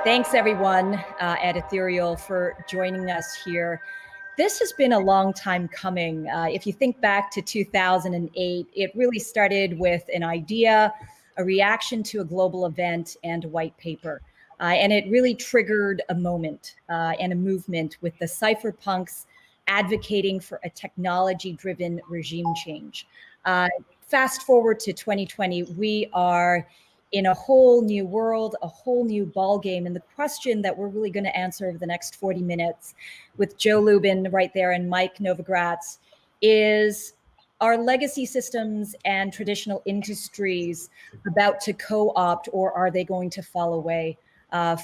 Thanks, everyone at Ethereal for joining us here. This has been a long time coming. If you think back to 2008, it really started with an idea, a reaction to a global event, and a white paper. And it really triggered a moment and a movement with the cypherpunks advocating for a technology-driven regime change. Fast forward to 2020, we are in a whole new world, a whole new ball game. And the question that we're really going to answer over the next 40 minutes with Joe Lubin right there and Mike Novogratz is, are legacy systems and traditional industries about to co-opt, or are they going to fall away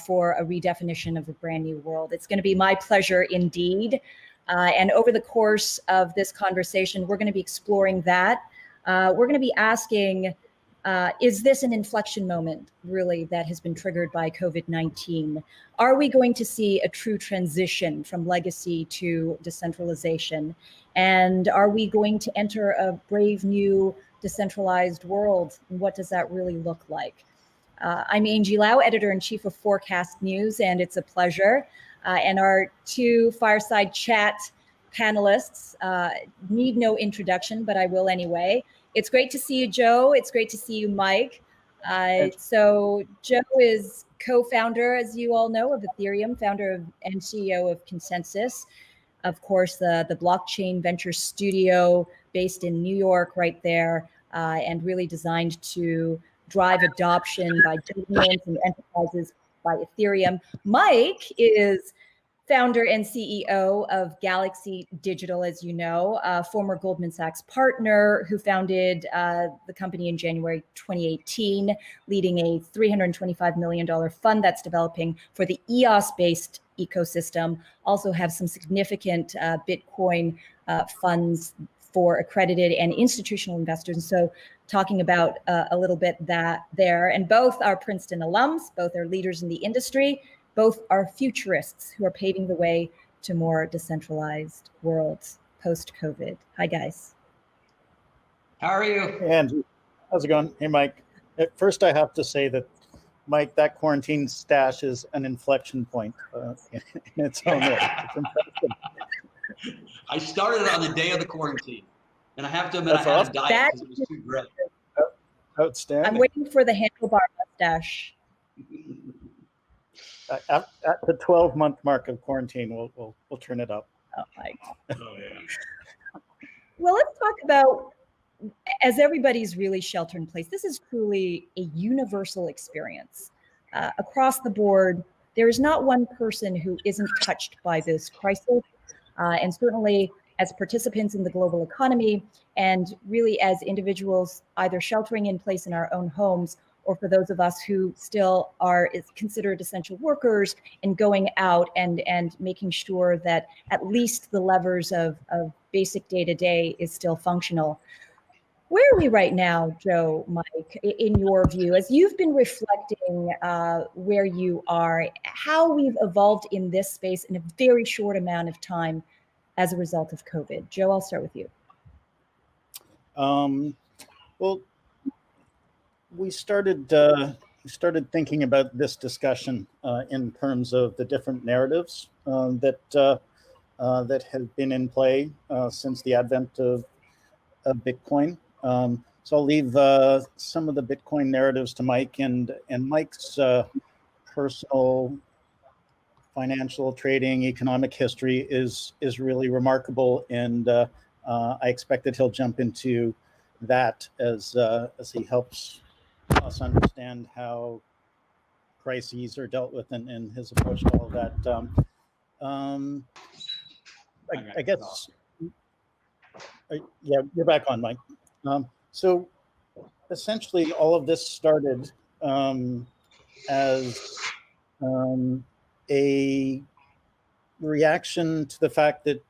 for a redefinition of a brand new world? It's going to be my pleasure indeed. And over the course of this conversation, we're going to be exploring that. We're going to be asking, is this an inflection moment, really, that has been triggered by COVID-19? Are we going to see a true transition from legacy to decentralization? And are we going to enter a brave new decentralized world? And what does that really look like? I'm Angie Lau, editor-in-chief of Forkast.News, and it's a pleasure. And our two fireside chat panelists need no introduction, but I will anyway. It's great to see you, Joe. It's great to see you, Mike. So Joe is co-founder, as you all know, of Ethereum, founder of and CEO of ConsenSys. Of course, the blockchain venture studio based in New York right there, and really designed to drive adoption by governments and enterprises by Ethereum. Mike is founder and CEO of Galaxy Digital, as you know, a former Goldman Sachs partner who founded the company in January 2018, leading a $325 million fund that's developing for the EOS-based ecosystem. Also have some significant Bitcoin funds for accredited and institutional investors. So talking about a little bit that there, and both are Princeton alums, both are leaders in the industry. Both are futurists who are paving the way to more decentralized worlds post-COVID. Hi, guys. How are you? Hey, Angie. How's it going? Hey, Mike. At first, I have to say that, Mike, that quarantine stash is an inflection point in its own way. It's impressive. I started on the day of the quarantine, and I have to admit I had awesome. a diet because it was too great. Outstanding. I'm waiting for the handlebar mustache. At the 12-month mark of quarantine, we'll turn it up. Oh, Mike. Oh, yeah. Well, let's talk about, as everybody's really shelter in place, this is truly a universal experience. Across the board, there is not one person who isn't touched by this crisis. And certainly as participants in the global economy, and really as individuals either sheltering in place in our own homes, or for those of us who still are considered essential workers and going out and making sure that at least the levers of basic day-to-day is still functional. Where are we right now, Joe, Mike, in your view, as you've been reflecting where you are, how we've evolved in this space in a very short amount of time as a result of COVID? Joe, I'll start with you. Well, we started thinking about this discussion in terms of the different narratives that have been in play since the advent of Bitcoin. So I'll leave some of the Bitcoin narratives to Mike, and Mike's personal financial trading economic history is really remarkable, and I expect that he'll jump into that as he helps us understand how crises are dealt with and his approach to all of that. I guess, yeah, you're back on, Mike. So essentially all of this started as a reaction to the fact that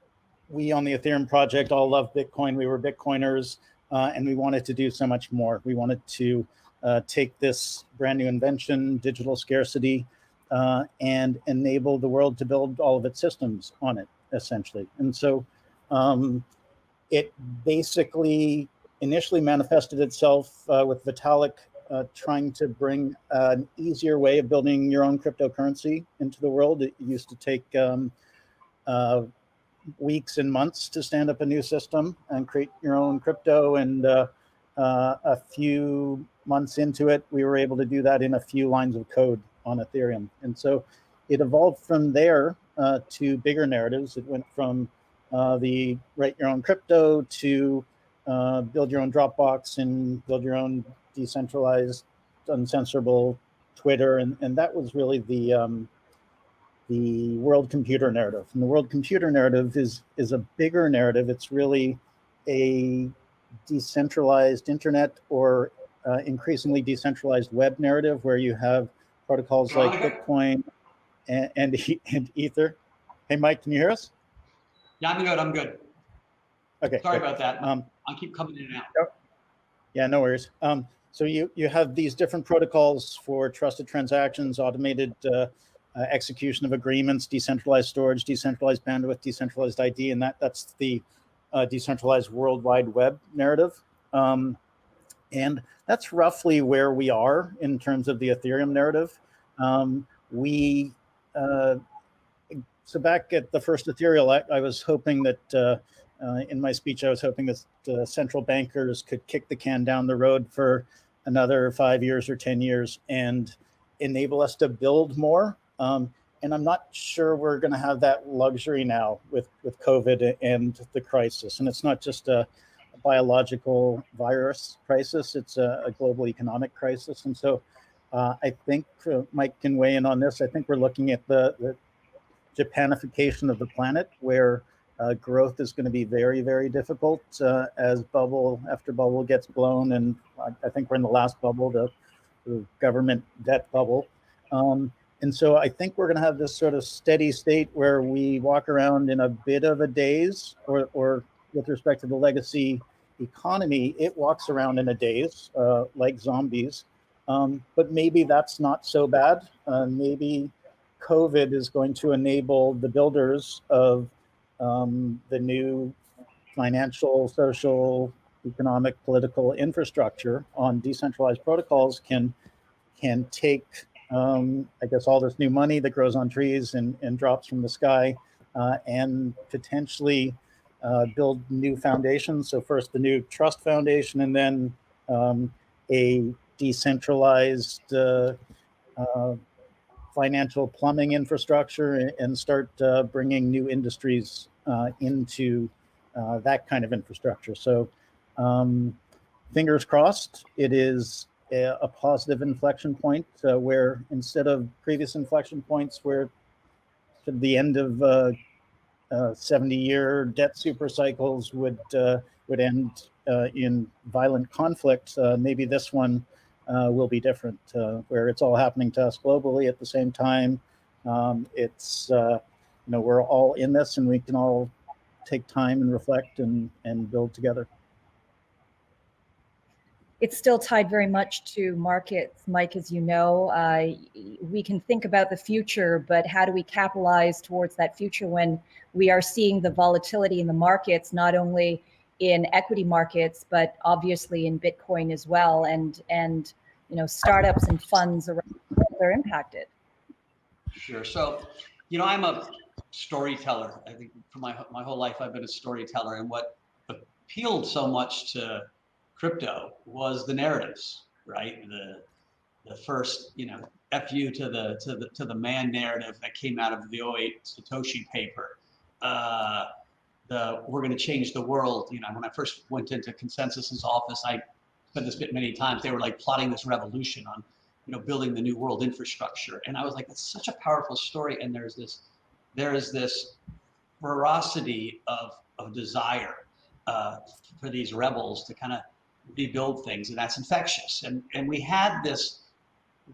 we on the Ethereum project all love Bitcoin. We were Bitcoiners, and we wanted to do so much more. We wanted to take this brand new invention, digital scarcity, and enable the world to build all of its systems on it, essentially. And so it basically initially manifested itself with Vitalik trying to bring an easier way of building your own cryptocurrency into the world. It used to take weeks and months to stand up a new system and create your own crypto. And a few months into it, we were able to do that in a few lines of code on Ethereum. And so it evolved from there to bigger narratives. It went from the write your own crypto to build your own Dropbox and build your own decentralized, uncensorable Twitter. And that was really the world computer narrative. And the world computer narrative is a bigger narrative. It's really a decentralized internet or increasingly decentralized web narrative where you have protocols like Bitcoin and Ether. Hey, Mike, can you hear us? Yeah, I'm good. I'm good. Okay. Sorry about that. I keep coming in and out. Yeah, no worries. So you have these different protocols for trusted transactions, automated execution of agreements, decentralized storage, decentralized bandwidth, decentralized ID, and that's the decentralized World Wide Web narrative. And that's roughly where we are in terms of the Ethereum narrative. So back at the first Ethereum, I was hoping that in my speech, I was hoping that central bankers could kick the can down the road for another 5 years or 10 years and enable us to build more. And I'm not sure we're going to have that luxury now with COVID and the crisis. And it's not just a biological virus crisis, it's a global economic crisis. And so I think Mike can weigh in on this. I think we're looking at the Japanification of the planet, where growth is going to be very, very difficult as bubble after bubble gets blown. And I think we're in the last bubble, the government debt bubble. And so I think we're going to have this sort of steady state where we walk around in a bit of a daze, or with respect to the legacy economy, it walks around in a daze like zombies. But maybe that's not so bad. Maybe COVID is going to enable the builders of the new financial, social, economic, political infrastructure on decentralized protocols can take, I guess, all this new money that grows on trees and drops from the sky and potentially build new foundations. So first the new trust foundation, and then a decentralized financial plumbing infrastructure, and start bringing new industries into that kind of infrastructure. So fingers crossed, it is a positive inflection point where instead of previous inflection points where to the end of 70-year debt super cycles would end in violent conflict, maybe this one will be different, where it's all happening to us globally at the same time. It's we're all in this, and we can all take time and reflect and build together. It's still tied very much to markets, Mike, as you know. We can think about the future, but how do we capitalize towards that future when we are seeing the volatility in the markets, not only in equity markets, but obviously in Bitcoin as well, and startups and funds around the world are impacted? Sure. So, I'm a storyteller. I think for my whole life, I've been a storyteller, and what appealed so much to crypto was the narratives, right? The first, FU to the man narrative that came out of the 2008 Satoshi paper. We're going to change the world. When I first went into ConsenSys's office, I said this bit many times. They were like plotting this revolution on, building the new world infrastructure, and I was like, that's such a powerful story. And there is this ferocity of desire for these rebels to kind of rebuild things, and that's infectious. And we had this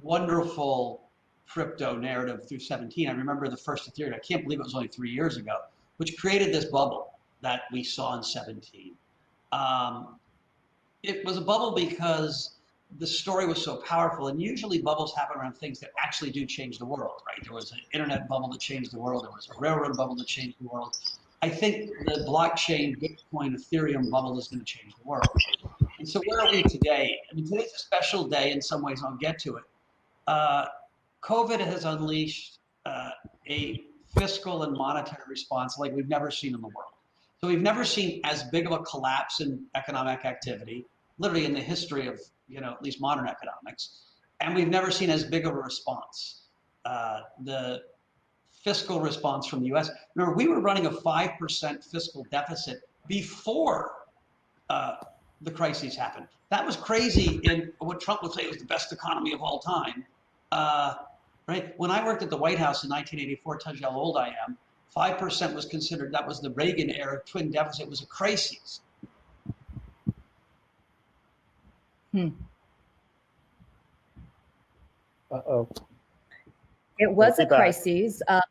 wonderful crypto narrative through 17. I remember the first Ethereum, I can't believe it was only 3 years ago, which created this bubble that we saw in 17. It was a bubble because the story was so powerful, and usually bubbles happen around things that actually do change the world, right? There was an internet bubble that changed the world. There was a railroad bubble that changed the world. I think the blockchain, Bitcoin, Ethereum bubble is going to change the world. And so where are we today? I mean, today's a special day in some ways. I'll get to it. COVID has unleashed a fiscal and monetary response like we've never seen in the world. So we've never seen as big of a collapse in economic activity, literally in the history of, at least modern economics. And we've never seen as big of a response. The fiscal response from the US, remember, we were running a 5% fiscal deficit before the crises happened. That was crazy in what Trump would say was the best economy of all time. Right? When I worked at the White House in 1984, tells you how old I am, 5% was considered, that was the Reagan era twin deficit, was a crisis. Uh-oh. It was a crisis. I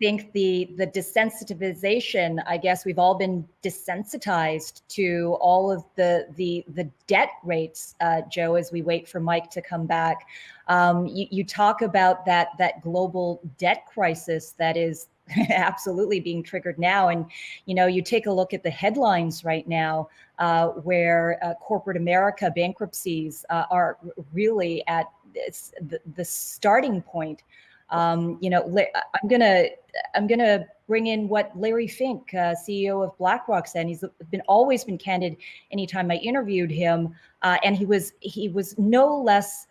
think the desensitization, I guess we've all been desensitized to all of the debt rates, Joe, as we wait for Mike to come back. You talk about that global debt crisis that is absolutely being triggered now. And, you take a look at the headlines right now, where corporate America bankruptcies are really at the starting point. I'm gonna bring in what Larry Fink, CEO of BlackRock, said. He's always been candid anytime I interviewed him, and he was no less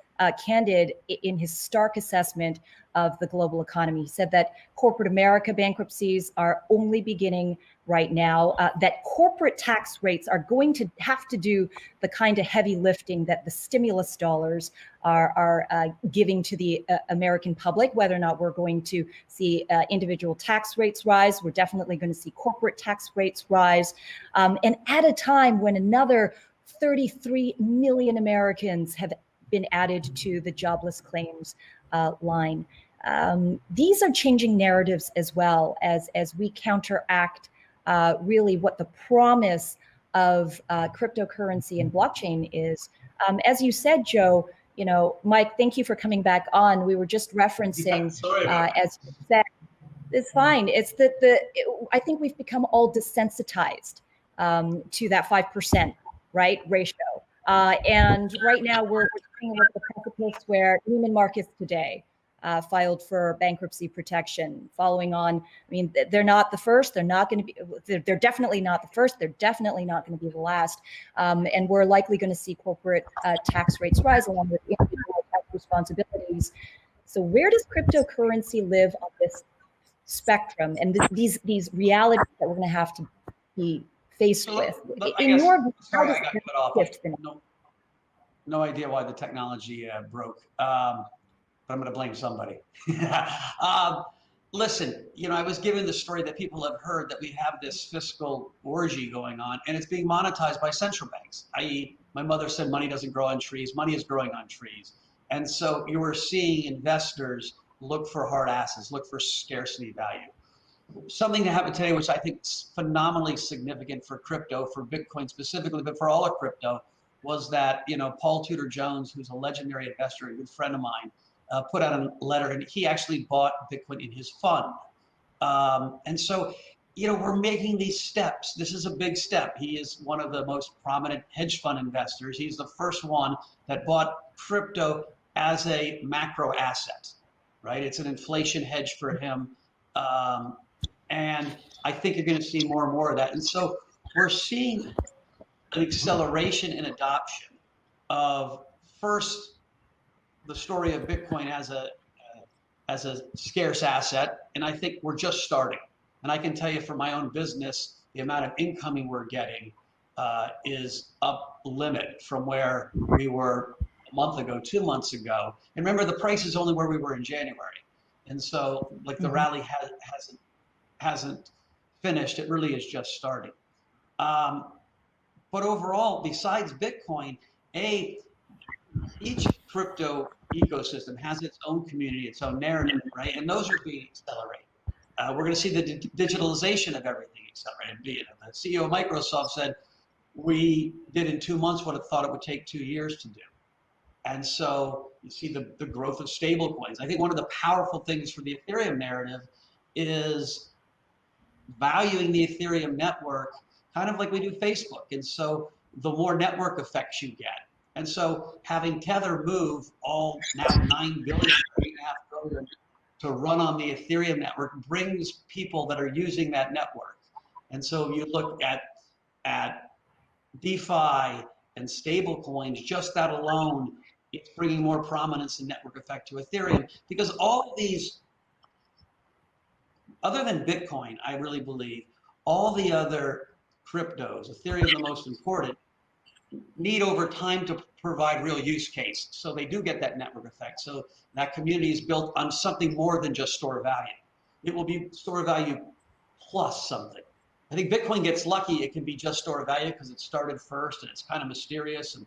candid in his stark assessment of the global economy. He said that corporate America bankruptcies are only beginning right now, that corporate tax rates are going to have to do the kind of heavy lifting that the stimulus dollars are giving to the American public. Whether or not we're going to see individual tax rates rise, we're definitely going to see corporate tax rates rise. And at a time when another 33 million Americans have been added to the jobless claims line. These are changing narratives as well as we counteract really what the promise of cryptocurrency and blockchain is. As you said, Joe, Mike, thank you for coming back on. We were just referencing, as you said, it's fine. It's I think we've become all desensitized to that 5%, right, ratio. And right now we're seeing the precipice where Neiman Marcus today filed for bankruptcy protection. Following on, I mean, they're not the first. They're not going to be. They're definitely not the first. They're definitely not going to be the last. And we're likely going to see corporate tax rates rise along with individual tax responsibilities. So where does cryptocurrency live on this spectrum and these realities that we're going to have to be faced with? In your view, how does it shift things? No idea why the technology broke, but I'm going to blame somebody. Listen, I was given the story that people have heard that we have this fiscal orgy going on, and it's being monetized by central banks, i.e., my mother said money doesn't grow on trees. Money is growing on trees. And so you are seeing investors look for hard assets, look for scarcity value. Something that happened today, which I think is phenomenally significant for crypto, for Bitcoin specifically, but for all of crypto, was that, Paul Tudor Jones, who's a legendary investor, a good friend of mine, put out a letter, and he actually bought Bitcoin in his fund. And so, we're making these steps. This is a big step. He is one of the most prominent hedge fund investors. He's the first one that bought crypto as a macro asset, right? It's an inflation hedge for him. And I think you're going to see more and more of that. And so we're seeing an acceleration in adoption of, first, the story of Bitcoin as a scarce asset. And I think we're just starting. And I can tell you from my own business, the amount of incoming we're getting is up limit from where we were a month ago, 2 months ago. And remember, the price is only where we were in January. And so like the rally hasn't finished. It really is just starting. But overall, besides Bitcoin, each crypto ecosystem has its own community, its own narrative, right? And those are being accelerated. We're going to see the digitalization of everything accelerated. The CEO of Microsoft said, we did in 2 months what it thought it would take 2 years to do. And so you see the growth of stable coins. I think one of the powerful things for the Ethereum narrative is valuing the Ethereum network kind of like we do Facebook. And so the more network effects you get. And so having Tether move all now 9 billion, 8.5 billion to run on the Ethereum network brings people that are using that network. And so you look at DeFi and stable coins, just that alone, it's bringing more prominence and network effect to Ethereum, because all of these, other than Bitcoin, I really believe, all the other cryptos, Ethereum the most important, need over time to provide real use case. So they do get that network effect. So that community is built on something more than just store of value. It will be store of value plus something. I think Bitcoin gets lucky. It can be just store of value because it started first and it's kind of mysterious and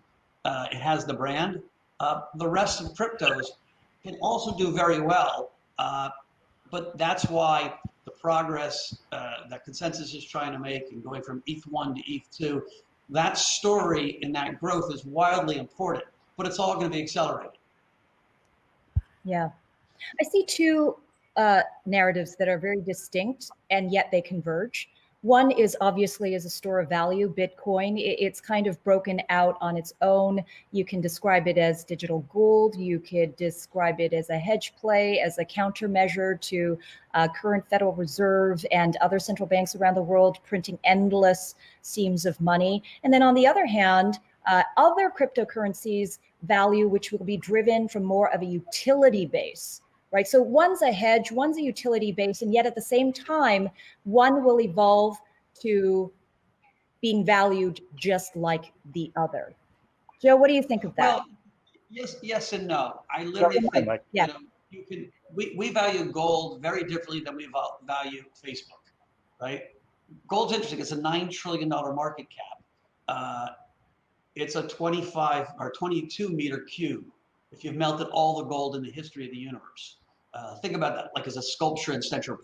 it has the brand. The rest of cryptos can also do very well, but that's why the progress that ConsenSys is trying to make and going from ETH1 to ETH2, that story and that growth is wildly important, but it's all going to be accelerated. Yeah. I see two narratives that are very distinct and yet they converge. One is obviously as a store of value, Bitcoin. It's kind of broken out on its own. You can describe it as digital gold. You could describe it as a hedge play, as a countermeasure to current Federal Reserve and other central banks around the world printing endless seams of money. And then on the other hand, other cryptocurrencies value, which will be driven from more of a utility base. Right. So one's a hedge, one's a utility base, and yet at the same time, one will evolve to being valued just like the other. Joe, what do you think of that? Well, yes and no. I literally think, yeah. You can, we value gold very differently than we value Facebook, right? Gold's interesting. It's a $9 trillion market cap. It's a 25 or 22 meter cube. If you've melted all the gold in the history of the universe. Think about that like as a sculpture in Central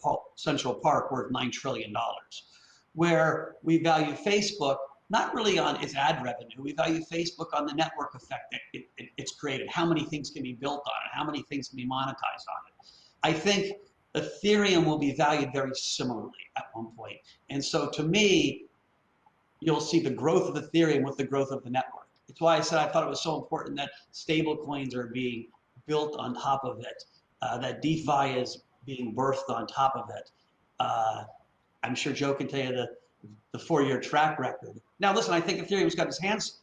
Park worth $9 trillion, where we value Facebook not really on its ad revenue. We value Facebook on the network effect that it's created, how many things can be built on it, how many things can be monetized on it. I think Ethereum will be valued very similarly at one point. And so to me, you'll see the growth of Ethereum with the growth of the network. It's why I said I thought it was so important that stable coins are being built on top of it. That DeFi is being birthed on top of it. I'm sure Joe can tell you the 4-year track record. Now, listen, I think Ethereum's got its hands,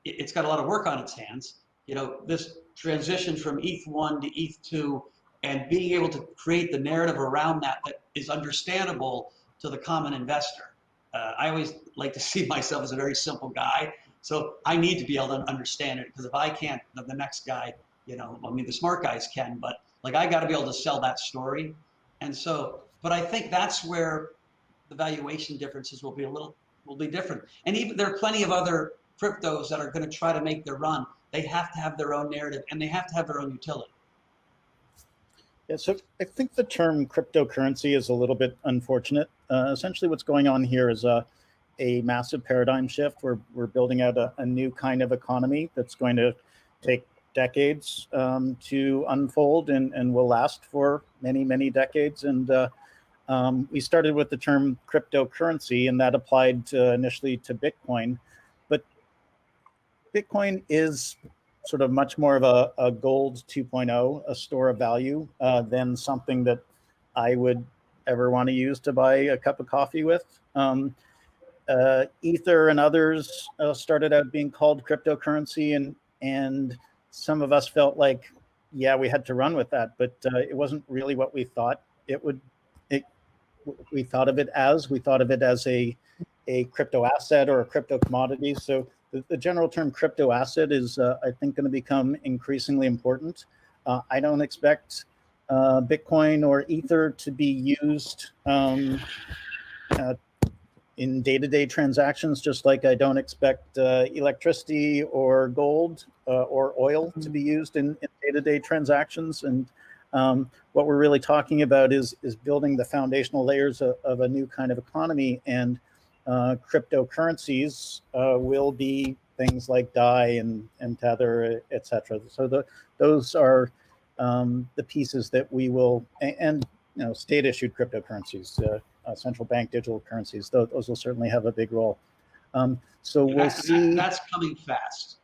it's got a lot of work on its hands. You know, this transition from ETH1 to ETH2 and being able to create the narrative around that is understandable to the common investor. I always like to see myself as a very simple guy. So I need to be able to understand it, because if I can't, the next guy, you know, I mean, the smart guys can, but like I got to be able to sell that story. And so, but I think that's where the valuation differences will be different. And even there are plenty of other cryptos that are going to try to make their run. They have to have their own narrative and they have to have their own utility. Yeah, so I think the term cryptocurrency is a little bit unfortunate. Essentially what's going on here is a massive paradigm shift. We're building out a new kind of economy that's going to take decades to unfold and will last for many, many decades. And we started with the term cryptocurrency, and that applied initially to Bitcoin. But Bitcoin is sort of much more of a gold 2.0, a store of value, than something that I would ever want to use to buy a cup of coffee with. Ether and others started out being called cryptocurrency, and some of us felt like, yeah, we had to run with that, but it wasn't really what we thought it would. We thought of it as a crypto asset or a crypto commodity. So the general term crypto asset is, I think, going to become increasingly important. I don't expect Bitcoin or Ether to be used in day-to-day transactions, just like I don't expect electricity or gold or oil to be used in day-to-day transactions. And what we're really talking about is building the foundational layers of a new kind of economy, and cryptocurrencies will be things like DAI and Tether, etc. So those are the pieces that we will, and state-issued cryptocurrencies, central bank digital currencies. Those will certainly have a big role. So we'll see. That's coming fast.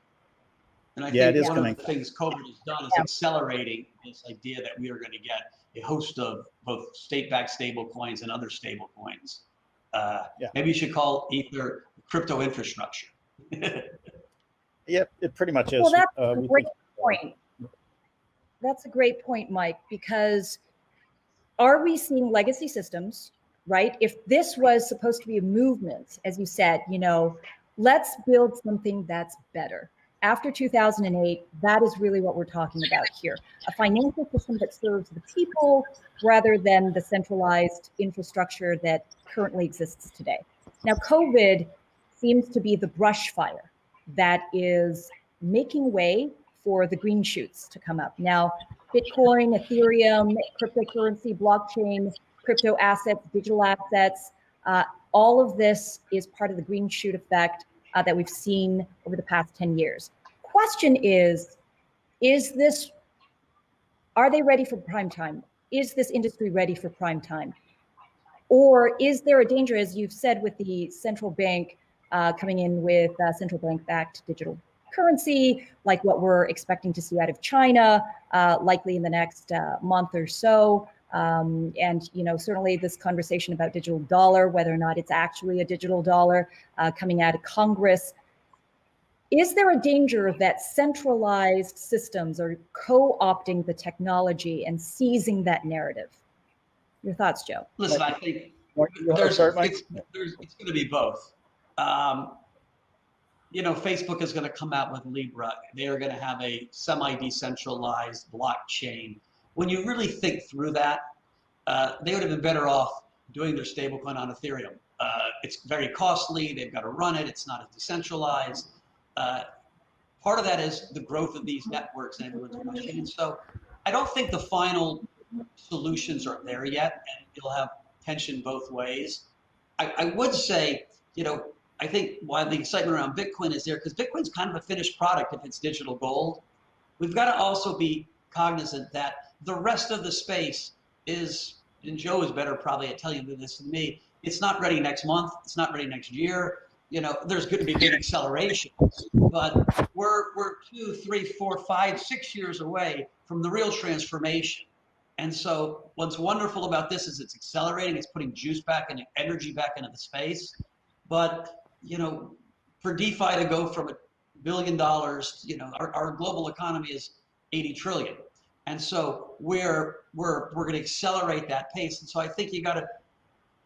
And I Yeah, think it is one coming of the things COVID has done is accelerating this idea that we are going to get a host of both state-backed stable coins and other stable coins. Maybe you should call Ether crypto infrastructure. Yeah, it pretty much is. Well, that's a great point. That's a great point, Mike, because are we seeing legacy systems, right? If this was supposed to be a movement, as you said, let's build something that's better. After 2008, that is really what we're talking about here. A financial system that serves the people rather than the centralized infrastructure that currently exists today. Now, COVID seems to be the brush fire that is making way for the green shoots to come up. Now, Bitcoin, Ethereum, cryptocurrency, blockchain, crypto assets, digital assets, all of this is part of the green shoot effect that we've seen over the past 10 years. Question is this, are they ready for prime time? Is this industry ready for prime time? Or is there a danger, as you've said, with the central bank coming in with central bank-backed digital currency, like what we're expecting to see out of China, likely in the next month or so? And certainly this conversation about digital dollar, whether or not it's actually a digital dollar coming out of Congress. Is there a danger that centralized systems are co-opting the technology and seizing that narrative? Your thoughts, Joe? Listen, I think it's going to be both. Facebook is going to come out with Libra. They are going to have a semi-decentralized blockchain. When you really think through that, they would have been better off doing their stablecoin on Ethereum. It's very costly. They've got to run it. It's not as decentralized. Part of that is the growth of these networks and everyone's pushing. And so I don't think the final solutions are there yet, and you'll have tension both ways. I would say, I think why the excitement around Bitcoin is there, because Bitcoin's kind of a finished product if it's digital gold. We've got to also be cognizant that the rest of the space is, and Joe is better probably at telling you this than me, it's not ready next month, it's not ready next year. There's going to be big acceleration, but we're 2, 3, 4, 5, 6 years away from the real transformation. And so what's wonderful about this is it's accelerating, it's putting juice back and energy back into the space. But, for DeFi to go from $1 billion, our global economy is 80 trillion. And so we're going to accelerate that pace. And so I think you got to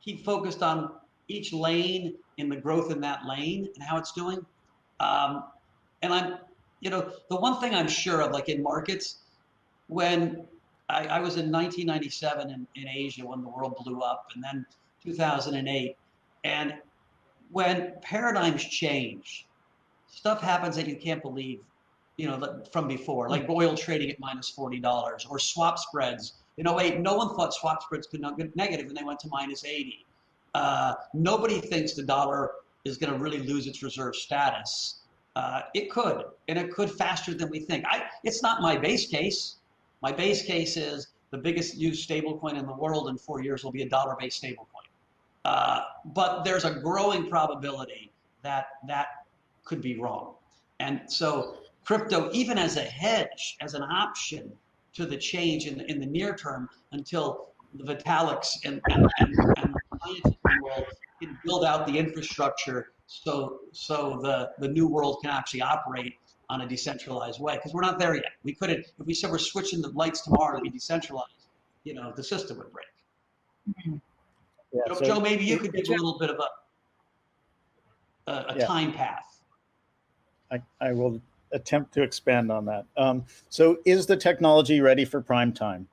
keep focused on each lane in the growth in that lane and how it's doing. And I'm, the one thing I'm sure of, like in markets, when I was in 1997 in Asia when the world blew up, and then 2008. And when paradigms change, stuff happens that you can't believe, from before, like oil trading at -$40 or swap spreads. In 2008, no one thought swap spreads could not get negative, and they went to -80. Nobody thinks the dollar is going to really lose its reserve status. It could, and it could faster than we think. It's not my base case. My base case is the biggest used stablecoin in the world in 4 years will be a dollar-based stablecoin. But there's a growing probability that could be wrong. And so crypto, even as a hedge, as an option to the change in the near term, until the Vitaliks and the scientists in the world can build out the infrastructure so the new world can actually operate on a decentralized way, because we're not there yet. We couldn't, if we said we're switching the lights tomorrow to be decentralized, the system would break. Mm-hmm. Yeah, Joe, maybe you could give a little bit of a time path. I will attempt to expand on that. So is the technology ready for prime time?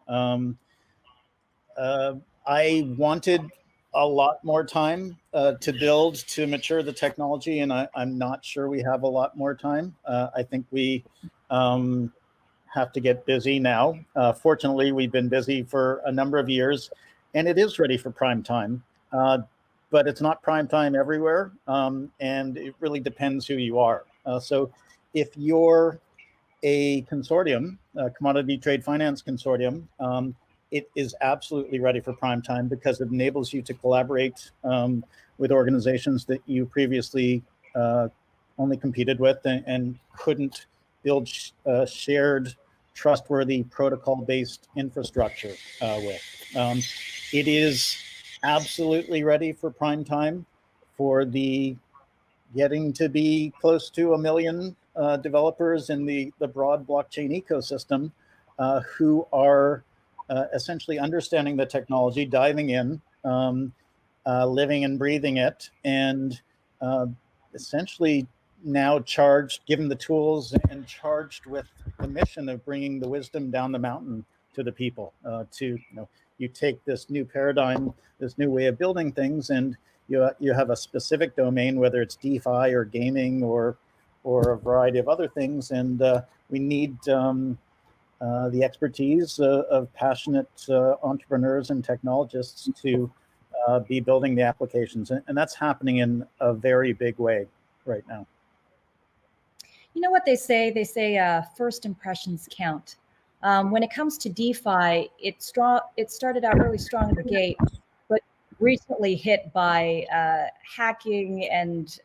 I wanted a lot more time to build, to mature the technology, and I'm not sure we have a lot more time. I think we have to get busy now. Fortunately, we've been busy for a number of years, and it is ready for prime time. But it's not prime time everywhere, and it really depends who you are. So if you're a consortium, a commodity trade finance consortium, it is absolutely ready for prime time because it enables you to collaborate with organizations that you previously competed with and couldn't build shared, trustworthy protocol-based infrastructure with. It is absolutely ready for prime time for the getting to be close to 1 million developers in the broad blockchain ecosystem who are essentially understanding the technology, diving in, living and breathing it, and essentially now charged, given the tools and charged with the mission of bringing the wisdom down the mountain to the people. You take this new paradigm, this new way of building things, and you have a specific domain, whether it's DeFi or gaming or a variety of other things, and we need the expertise of passionate entrepreneurs and technologists to be building the applications, and that's happening in a very big way right now. You know what they say? They say first impressions count. When it comes to DeFi, it started out really strong at the gate, but recently hit by hacking and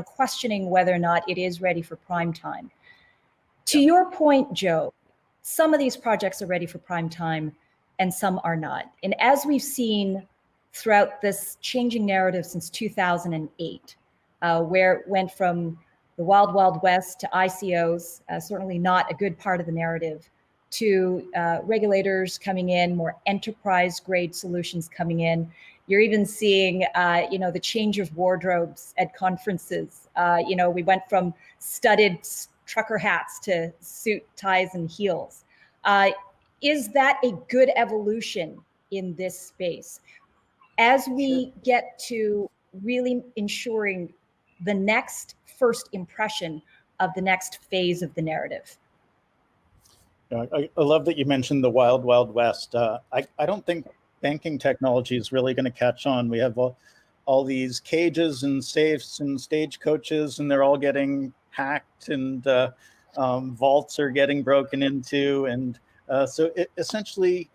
questioning whether or not it is ready for prime time. To your point, Joe, some of these projects are ready for prime time and some are not. And as we've seen throughout this changing narrative since 2008, where it went from the wild, wild west to ICOs, certainly not a good part of the narrative, to regulators coming in, more enterprise grade solutions coming in. You're even seeing, the change of wardrobes at conferences. We went from studded trucker hats to suit, ties, and heels. Is that a good evolution in this space? As we get to really ensuring the next first impression of the next phase of the narrative. I love that you mentioned the wild, wild west. I don't think banking technology is really going to catch on. We have all these cages and safes and stagecoaches, and they're all getting hacked, and vaults are getting broken into. And essentially,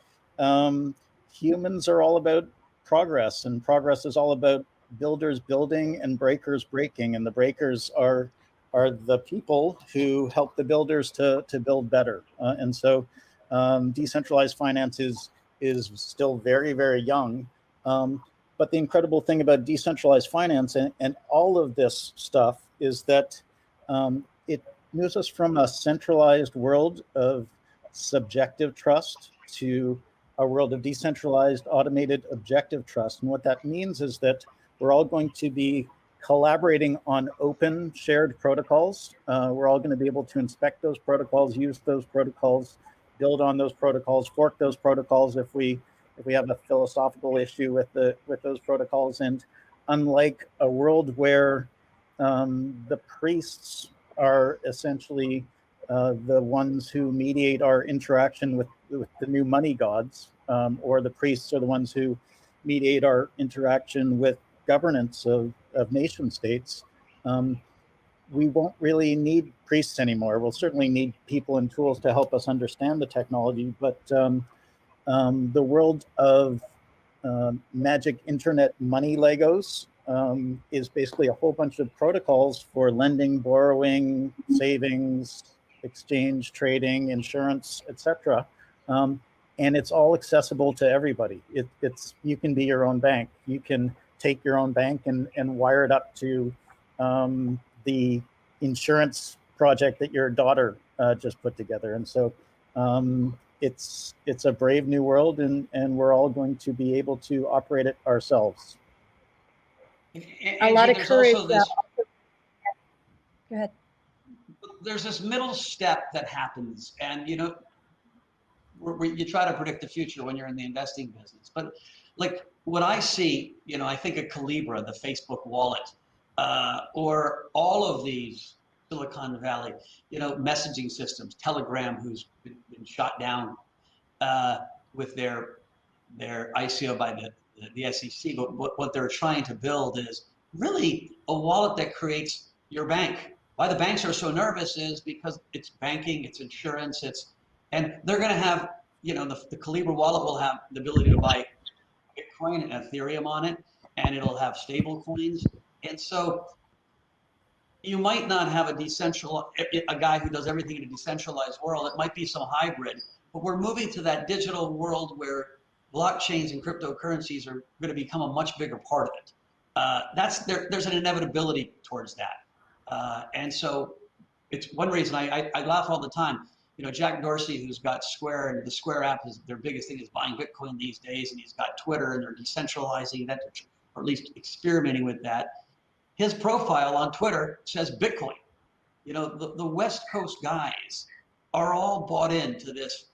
humans are all about progress, and progress is all about builders building and breakers breaking, and the breakers are the people who help the builders to build better. And so decentralized finance is still very, very young. But the incredible thing about decentralized finance and all of this stuff is that it moves us from a centralized world of subjective trust to a world of decentralized, automated, objective trust. And what that means is that we're all going to be collaborating on open, shared protocols. We're all going to be able to inspect those protocols, use those protocols, build on those protocols, fork those protocols if we have a philosophical issue with those protocols. And unlike a world where the priests are essentially the ones who mediate our interaction with the new money gods, or the priests are the ones who mediate our interaction with governance of nation states, we won't really need priests anymore. We'll certainly need people and tools to help us understand the technology, but the world of magic internet money Legos is basically a whole bunch of protocols for lending, borrowing, savings, exchange, trading, insurance, etc. And it's all accessible to everybody. You can be your own bank. You can take your own bank and wire it up to the insurance project that your daughter just put together. And so it's a brave new world, and we're all going to be able to operate it ourselves. A lot of courage. Go ahead. There's this middle step that happens, and you try to predict the future when you're in the investing business. But like what I see, I think of Calibra, the Facebook wallet, or all of these Silicon Valley, messaging systems, Telegram, who's been shot down with their ICO by the SEC. But what they're trying to build is really a wallet that creates your bank. Why the banks are so nervous is because it's banking, it's insurance, and they're going to have, the Calibra wallet will have the ability to buy Bitcoin and Ethereum on it, and it'll have stable coins. And so you might not have a guy who does everything in a decentralized world. It might be some hybrid, but we're moving to that digital world where blockchains and cryptocurrencies are going to become a much bigger part of it. There's an inevitability towards that. And so it's one reason I laugh all the time. Jack Dorsey, who's got Square, and the Square app is their biggest thing is buying Bitcoin these days, and he's got Twitter, and they're decentralizing that, or at least experimenting with that. His profile on Twitter says Bitcoin. The West Coast guys are all bought into this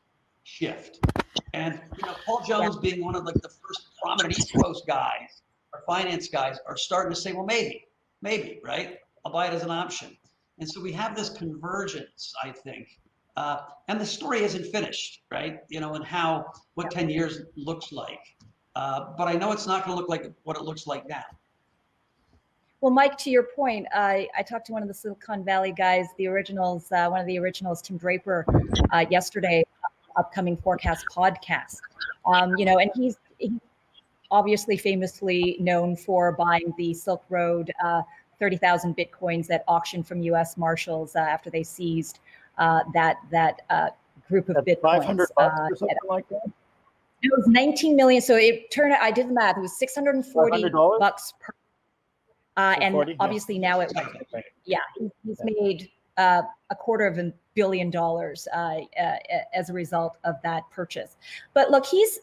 shift. And Paul Jones being one of the first prominent East Coast guys, or finance guys, are starting to say, well, maybe, right? I'll buy it as an option. And so we have this convergence, I think. And the story isn't finished, right? And what 10 years looks like. But I know it's not going to look like what it looks like now. Well, Mike, to your point, I talked to one of the Silicon Valley guys, the originals, one of the originals, Tim Draper, yesterday, upcoming Forecast podcast. And he's obviously famously known for buying the Silk Road 30,000 Bitcoins at auction from U.S. Marshals after they seized that group of Bitcoins. $500 or something like that? It was 19 million. So it turned out, I did the math, it was $640 per. And 40, obviously now he's made $250 million as a result of that purchase. But look, he's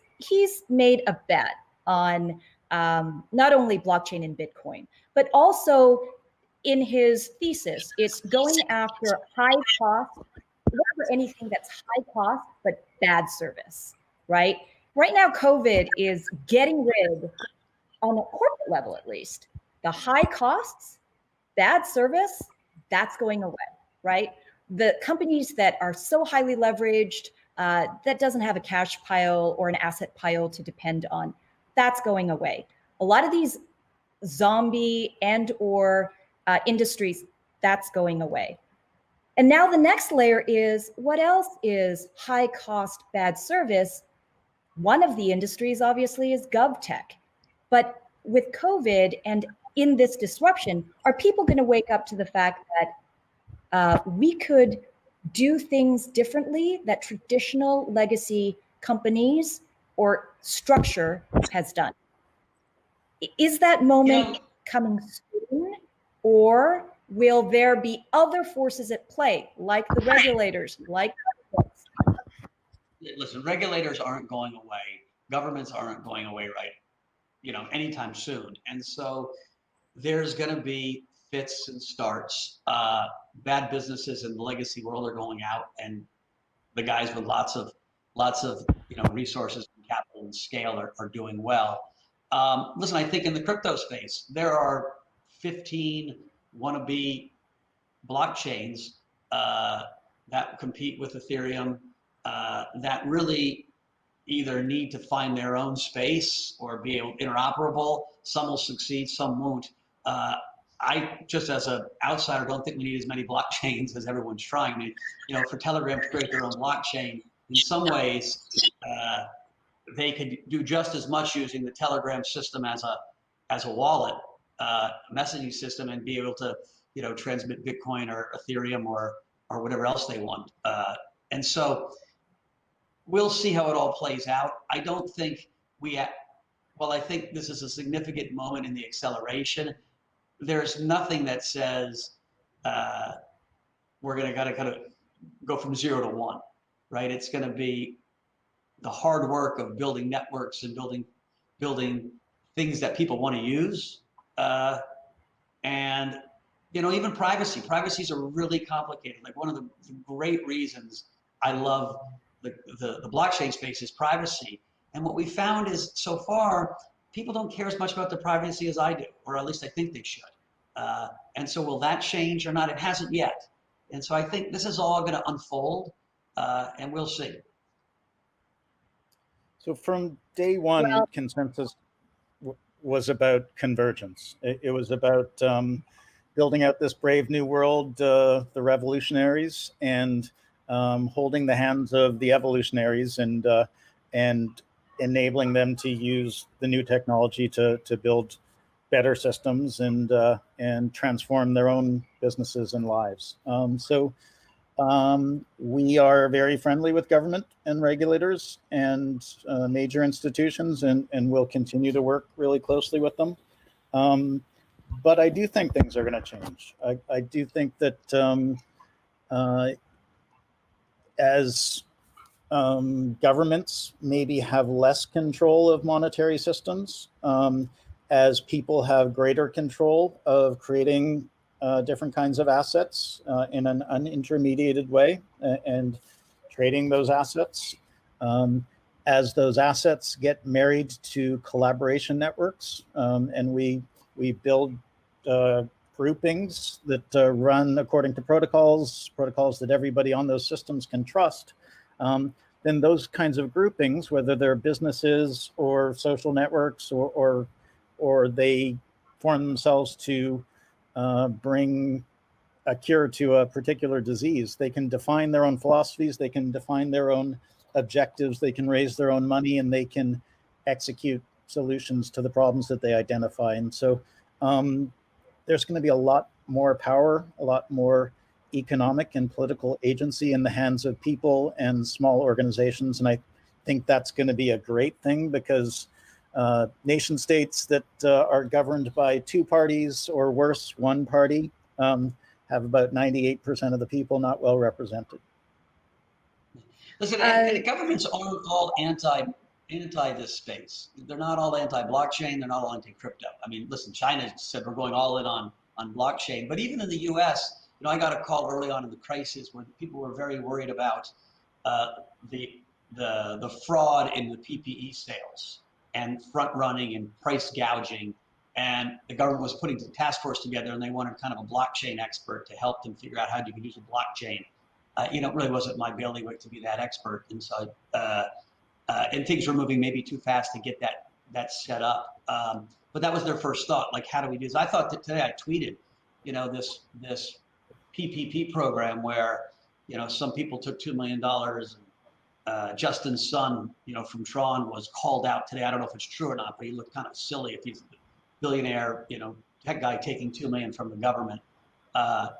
made a bet on not only blockchain and Bitcoin, but also in his thesis, it's going after high cost, whatever anything that's high cost but bad service, right? Right now, COVID is getting rid, on a corporate level at least, the high costs, bad service, that's going away, right? The companies that are so highly leveraged, that doesn't have a cash pile or an asset pile to depend on, that's going away. A lot of these zombie and or industries, that's going away. And now the next layer is, what else is high cost, bad service? One of the industries obviously is GovTech. But with COVID and in this disruption, are people going to wake up to the fact that we could do things differently that traditional legacy companies or structure has done? Is that moment coming soon, or will there be other forces at play, like the regulators, like Listen, regulators aren't going away. Governments aren't going away anytime soon. And so there's going to be fits and starts. Bad businesses in the legacy world are going out, and the guys with lots of resources and capital and scale are doing well. Listen, I think in the crypto space, there are 15 wannabe blockchains that compete with Ethereum that really either need to find their own space or be interoperable. Some will succeed, some won't. I, just as an outsider, don't think we need as many blockchains as everyone's trying. I mean, for Telegram to create their own blockchain, in some ways, they could do just as much using the Telegram system as a wallet, messaging system, and be able to, transmit Bitcoin or Ethereum or whatever else they want. And so we'll see how it all plays out. I don't think I think this is a significant moment in the acceleration. There's nothing that says we're going to kind of go from 0 to 1, right? It's going to be the hard work of building networks and building things that people want to use. And, even privacy. Privacies are really complicated. Like, one of the great reasons I love the blockchain space is privacy. And what we found is, so far, people don't care as much about their privacy as I do, or at least I think they should. And so will that change or not? It hasn't yet. And so I think this is all going to unfold, and we'll see. So from day one, ConsenSys was about convergence. It was about building out this brave new world, the revolutionaries, and holding the hands of the evolutionaries and enabling them to use the new technology to build better systems and transform their own businesses and lives. We are very friendly with government and regulators and major institutions, and we'll continue to work really closely with them. But I do think things are going to change. I do think that as governments maybe have less control of monetary systems, as people have greater control of creating different kinds of assets in an unintermediated way and trading those assets. As those assets get married to collaboration networks, and we build groupings that run according to protocols that everybody on those systems can trust, then those kinds of groupings, whether they're businesses or social networks or they form themselves to bring a cure to a particular disease, they can define their own philosophies, they can define their own objectives, they can raise their own money, and they can execute solutions to the problems that they identify. And so there's going to be a lot more power, a lot more economic and political agency in the hands of people and small organizations. And I think that's going to be a great thing, because nation states that are governed by two parties or worse, one party, have about 98% of the people not well represented. Listen, and governments aren't all anti this space. They're not all anti-blockchain. They're not all anti-crypto. I mean, listen, China said we're going all in on blockchain. But even in the U.S., I got a call early on in the crisis where people were very worried about the fraud in the PPE sales and front running and price gouging. And the government was putting the task force together, and they wanted kind of a blockchain expert to help them figure out how you can use a blockchain. It really wasn't my bailiwick to be that expert. And so, and things were moving maybe too fast to get that set up. But that was their first thought, like, how do we do this? I thought that today I tweeted, this PPP program where, some people took $2 million. And Justin's son, from Tron was called out today. I don't know if it's true or not, but he looked kind of silly if he's a billionaire, tech guy taking $2 million from the government.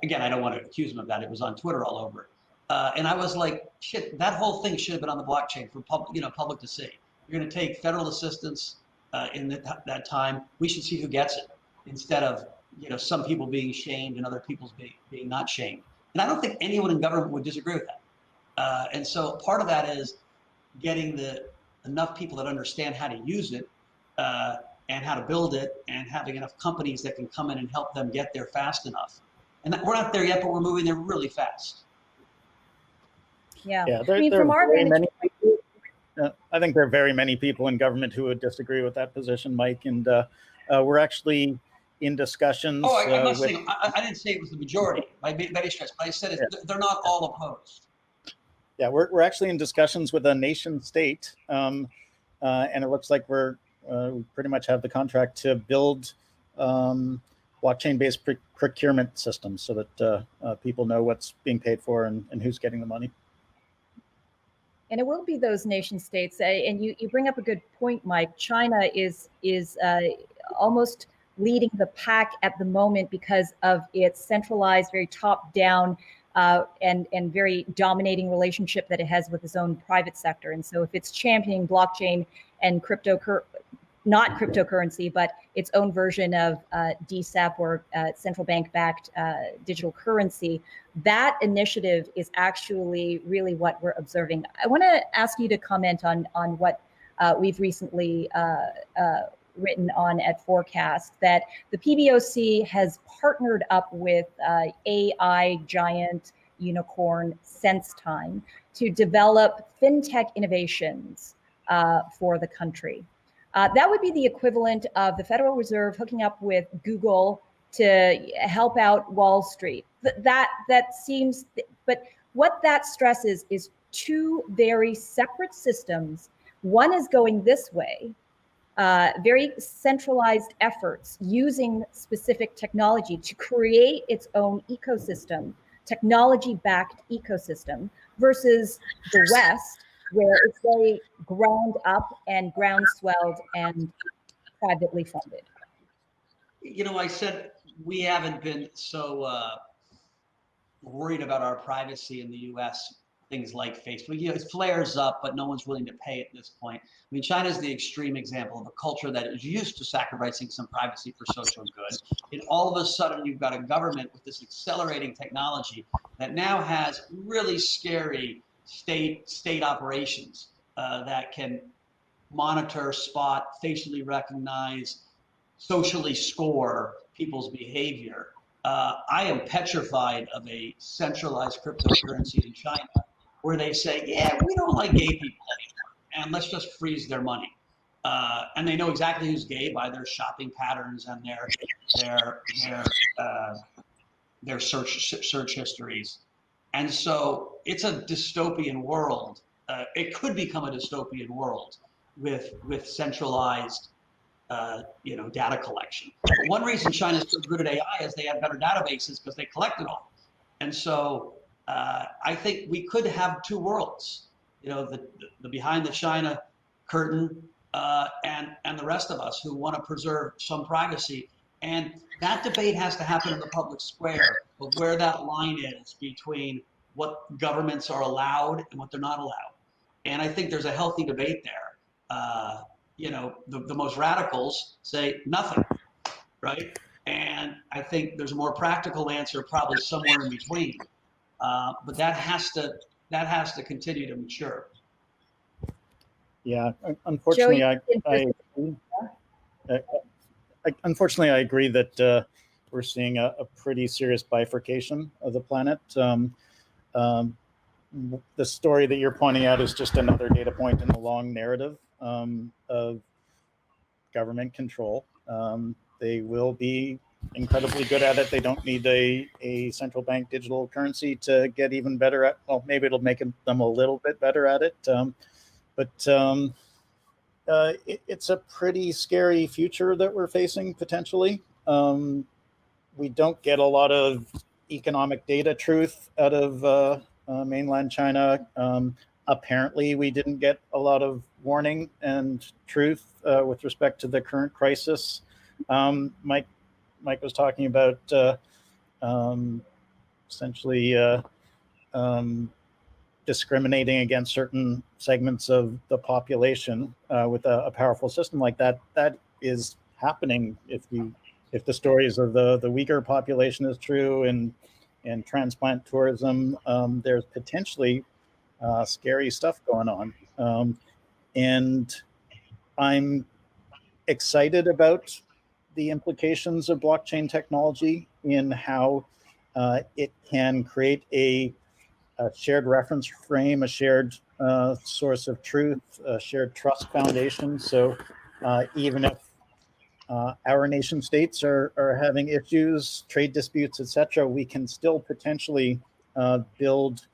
Again, I don't want to accuse him of that. It was on Twitter all over. And I was like, shit, that whole thing should have been on the blockchain for public to see. You're going to take federal assistance in that time. We should see who gets it, instead of some people being shamed and other people's being not shamed. And I don't think anyone in government would disagree with that. And so part of that is getting enough people that understand how to use it and how to build it, and having enough companies that can come in and help them get there fast enough. And we're not there yet, but we're moving there really fast. Yeah. I think there are very many people in government who would disagree with that position, Mike. And we're actually in discussions. Oh, I didn't say it was the majority by any stretch, but I said they're not all opposed. Yeah, we're actually in discussions with a nation state, and it looks like we pretty much have the contract to build blockchain-based procurement systems so that people know what's being paid for and who's getting the money. And it will be those nation states. And you bring up a good point, Mike. China is almost leading the pack at the moment because of its centralized, very top-down, and very dominating relationship that it has with its own private sector. And so if it's championing blockchain and not cryptocurrency, but its own version of DCEP or central bank-backed digital currency, that initiative is actually really what we're observing. I want to ask you to comment on what we've recently written on at Forkast, that the PBOC has partnered up with AI giant unicorn SenseTime to develop fintech innovations for the country. That would be the equivalent of the Federal Reserve hooking up with Google to help out Wall Street. That seems, but what that stresses is two very separate systems. One is going this way, very centralized efforts using specific technology to create its own ecosystem, technology-backed ecosystem, versus the West, where it's very ground up and ground swelled and privately funded. I said we haven't been so worried about our privacy in the U.S. Things like Facebook, it flares up, but no one's willing to pay at this point. I mean, China is the extreme example of a culture that is used to sacrificing some privacy for social good. And all of a sudden, you've got a government with this accelerating technology that now has really scary state operations that can monitor, spot, facially recognize, socially score people's behavior. I am petrified of a centralized cryptocurrency in China where they say, yeah, we don't like gay people anymore, and let's just freeze their money. And they know exactly who's gay by their shopping patterns and their search histories. And so it's a dystopian world. It could become a dystopian world with centralized data collection. But one reason China's so good at AI is they have better databases because they collect it all. And so I think we could have two worlds, the behind the China curtain and the rest of us who want to preserve some privacy. And that debate has to happen in the public square of where that line is between what governments are allowed and what they're not allowed. And I think there's a healthy debate there. The most radicals say nothing, right? And I think there's a more practical answer, probably somewhere in between. But that has to continue to mature. Yeah, unfortunately, I agree that we're seeing a pretty serious bifurcation of the planet. The story that you're pointing out is just another data point in the long narrative of government control. They will be incredibly good at it. They don't need a central bank digital currency to get even better at. Well, maybe it'll make them a little bit better at it. It's a pretty scary future that we're facing potentially. We don't get a lot of economic data truth out of mainland China. Apparently, we didn't get a lot of warning and truth with respect to the current crisis. Mike was talking about essentially discriminating against certain segments of the population with a powerful system like that. That is happening if the stories of the Uyghur population is true and transplant tourism. There's potentially scary stuff going on. And I'm excited about the implications of blockchain technology in how it can create a shared reference frame, a shared source of truth, a shared trust foundation. So even if our nation states are having issues, trade disputes, etc., we can still potentially build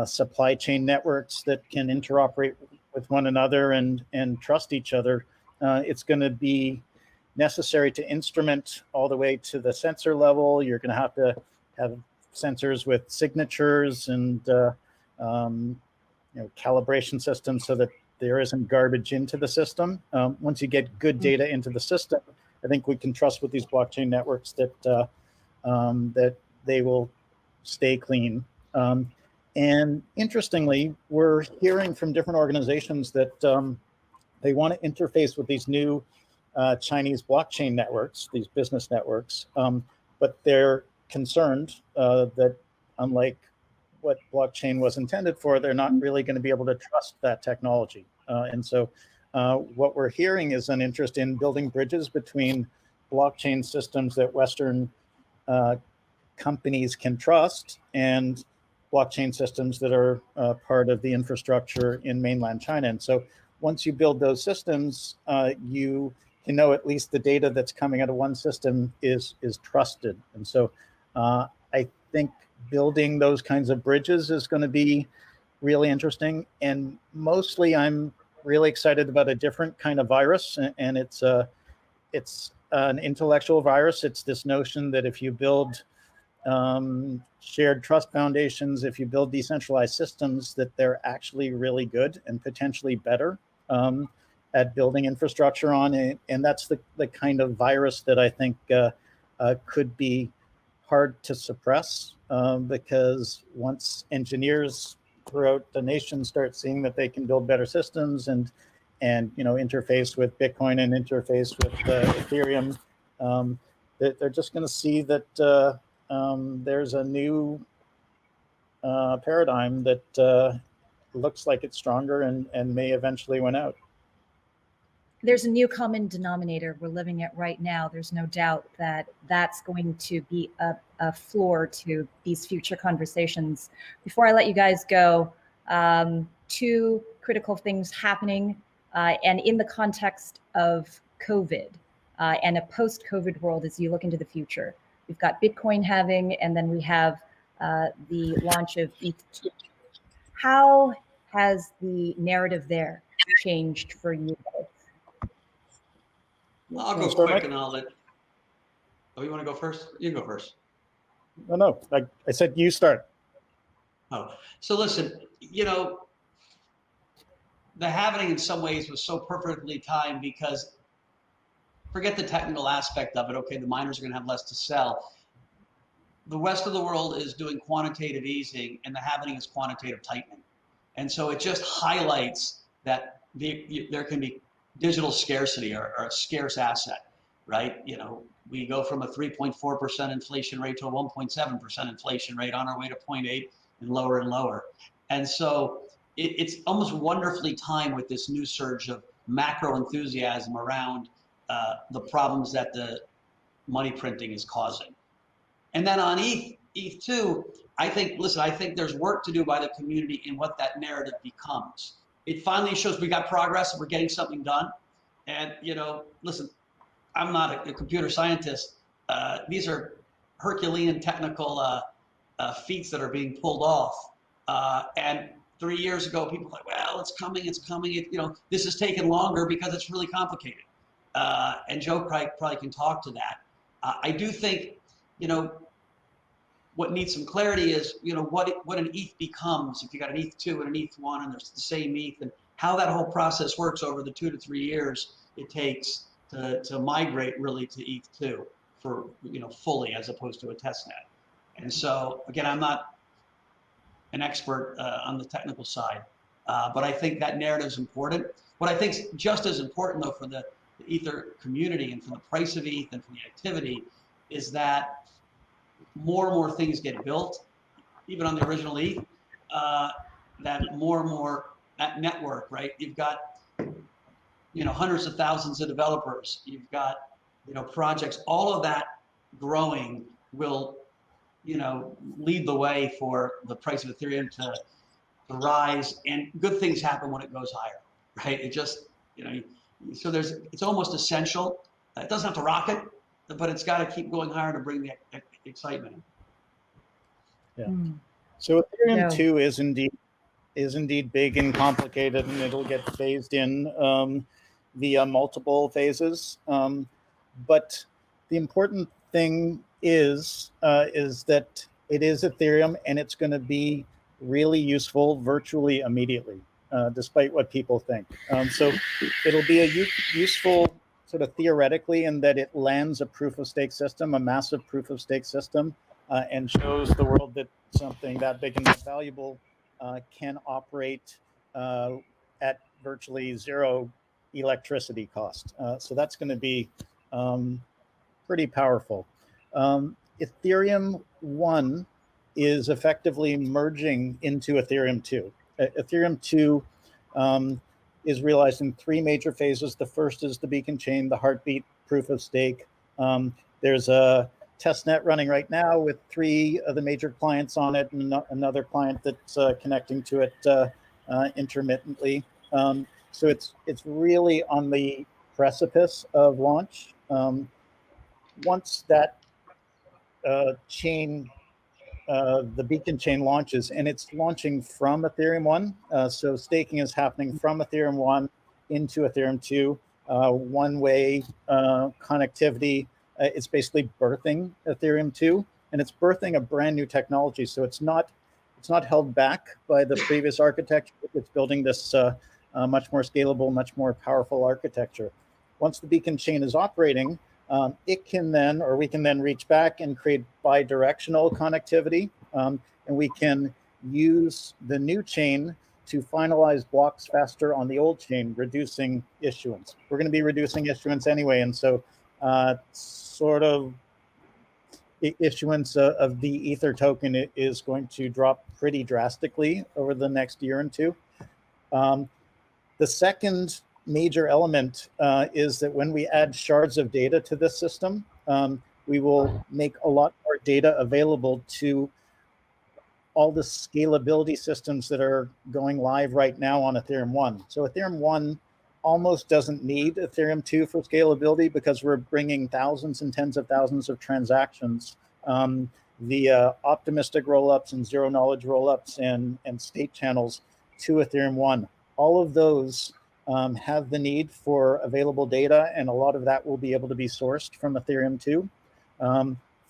supply chain networks that can interoperate with one another and trust each other. It's going to be necessary to instrument all the way to the sensor level. You're going to have sensors with signatures and calibration systems so that there isn't garbage into the system. Once you get good data into the system, I think we can trust with these blockchain networks that they will stay clean. And interestingly, we're hearing from different organizations that they want to interface with these new Chinese blockchain networks, these business networks, but they're concerned that unlike what blockchain was intended for, they're not really going to be able to trust that technology. And so what we're hearing is an interest in building bridges between blockchain systems that Western companies can trust and blockchain systems that are part of the infrastructure in mainland China. And so once you build those systems, you can know at least the data that's coming out of one system is trusted. And so I think building those kinds of bridges is going to be really interesting. And mostly I'm really excited about a different kind of virus, and it's an intellectual virus. It's this notion that if you build shared trust foundations, if you build decentralized systems, that they're actually really good and potentially better. at building infrastructure on, and that's the kind of virus that I think could be hard to suppress, because once engineers throughout the nation start seeing that they can build better systems and interface with Bitcoin and interface with Ethereum, they're just going to see that there's a new paradigm that looks like it's stronger and may eventually win out. There's a new common denominator we're living at right now. There's no doubt that that's going to be a floor to these future conversations. Before I let you guys go, two critical things happening, and in the context of COVID and a post-COVID world as you look into the future. We've got Bitcoin halving, and then we have the launch of ETH2. How has the narrative there changed for you both? I'll go quick and I'll let. Oh, you want to go first? You go first. No. I said you start. Oh, so listen, the halving in some ways was so perfectly timed because forget the technical aspect of it. Okay, the miners are going to have less to sell. The rest of the world is doing quantitative easing, and the halving is quantitative tightening. And so it just highlights that there can be digital scarcity or a scarce asset, right? We go from a 3.4% inflation rate to a 1.7% inflation rate on our way to 0.8 and lower. And so it's almost wonderfully timed with this new surge of macro enthusiasm around the problems that the money printing is causing. And then on ETH2, I think there's work to do by the community in what that narrative becomes. It finally shows we got progress and we're getting something done. And, listen, I'm not a computer scientist. These are Herculean technical feats that are being pulled off. And 3 years ago, people were like, well, it's coming. This has taken longer because it's really complicated. And Joe probably can talk to that. I do think, what needs some clarity is, what an ETH becomes if you got an ETH2 and an ETH1 and there's the same ETH, and how that whole process works over the 2 to 3 years it takes to migrate really to ETH2 for, fully as opposed to a testnet. And so, again, I'm not an expert on the technical side, but I think that narrative is important. What I think is just as important, though, for the Ether community and for the price of ETH and for the activity is that more and more things get built, even on the original ETH, that more and more, that network, right? You've got, hundreds of thousands of developers. You've got, projects. All of that growing will, lead the way for the price of Ethereum to rise, and good things happen when it goes higher, right? It just, so it's almost essential. It doesn't have to rocket, but it's got to keep going higher to bring the excitement. Yeah. So Ethereum 2 is indeed big and complicated, and it'll get phased in via multiple phases. But the important thing is that it is Ethereum, and it's going to be really useful virtually immediately, despite what people think. So it'll be a useful sort of theoretically in that it lands a proof of stake system, a massive proof of stake system, and shows the world that something that big and that valuable can operate at virtually zero electricity cost. So that's going to be pretty powerful. Ethereum 1 is effectively merging into Ethereum 2. Ethereum 2 is realized in 3 major phases. The first is the beacon chain, the heartbeat proof of stake. There's a testnet running right now with 3 of the major clients on it, and another client that's connecting to it intermittently. So it's really on the precipice of launch. Once that chain, the beacon chain launches, and it's launching from Ethereum 1. So staking is happening from Ethereum 1 into Ethereum 2, one-way connectivity. It's basically birthing Ethereum 2, and it's birthing a brand new technology. So it's not held back by the previous architecture. It's building this much more scalable, much more powerful architecture. Once the beacon chain is operating, it can then, or we can then reach back and create bi-directional connectivity, and we can use the new chain to finalize blocks faster on the old chain, reducing issuance. We're going to be reducing issuance anyway, and so sort of issuance of the Ether token is going to drop pretty drastically over the next year and two. The second major element is that when we add shards of data to this system, we will make a lot more data available to all the scalability systems that are going live right now on Ethereum 1. So Ethereum 1 almost doesn't need Ethereum 2 for scalability because we're bringing thousands and tens of thousands of transactions via optimistic rollups and zero knowledge rollups and state channels to Ethereum 1. All of those have the need for available data, and a lot of that will be able to be sourced from Ethereum 2.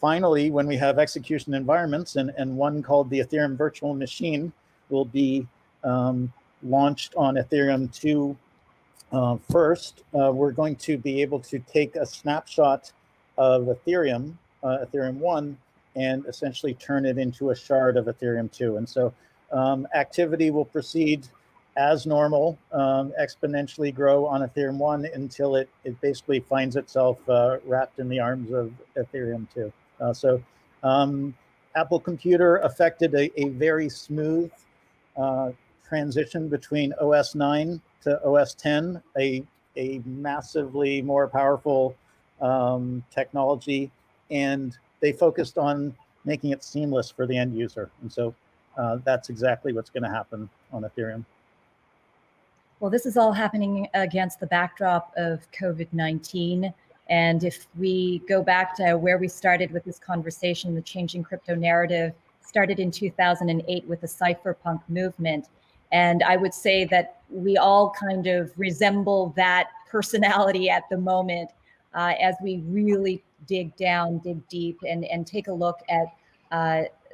Finally, when we have execution environments, and one called the Ethereum Virtual Machine will be launched on Ethereum 2 first, we're going to be able to take a snapshot of Ethereum 1, and essentially turn it into a shard of Ethereum 2. And so activity will proceed as normal, exponentially grow on Ethereum 1 until it basically finds itself wrapped in the arms of Ethereum 2. So Apple Computer affected a very smooth transition between OS 9 to OS 10, a massively more powerful technology, and they focused on making it seamless for the end user. And so that's exactly what's going to happen on Ethereum. Well, this is all happening against the backdrop of COVID-19. And if we go back to where we started with this conversation, the changing crypto narrative started in 2008 with the cypherpunk movement. And I would say that we all kind of resemble that personality at the moment as we really dig deep and take a look at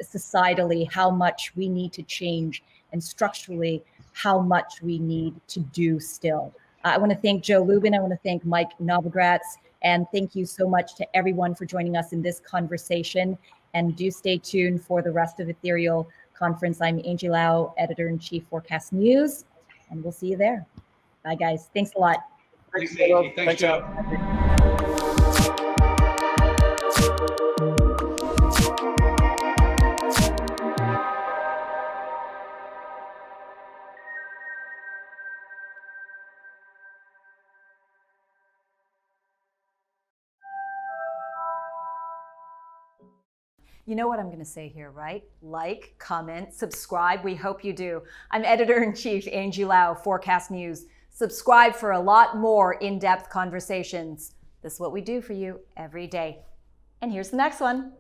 societally how much we need to change, and structurally how much we need to do still. I want to thank Joe Lubin. I want to thank Mike Novogratz. And thank you so much to everyone for joining us in this conversation. And do stay tuned for the rest of Ethereal Conference. I'm Angie Lau, Editor-in-Chief, Forkast.News, and we'll see you there. Bye, guys. Thanks a lot. Thanks, Angie. Thanks, Joe. You know what I'm going to say here, right? Like, comment, subscribe. We hope you do. I'm Editor-in-Chief Angie Lau, Forkast.News. Subscribe for a lot more in-depth conversations. This is what we do for you every day. And here's the next one.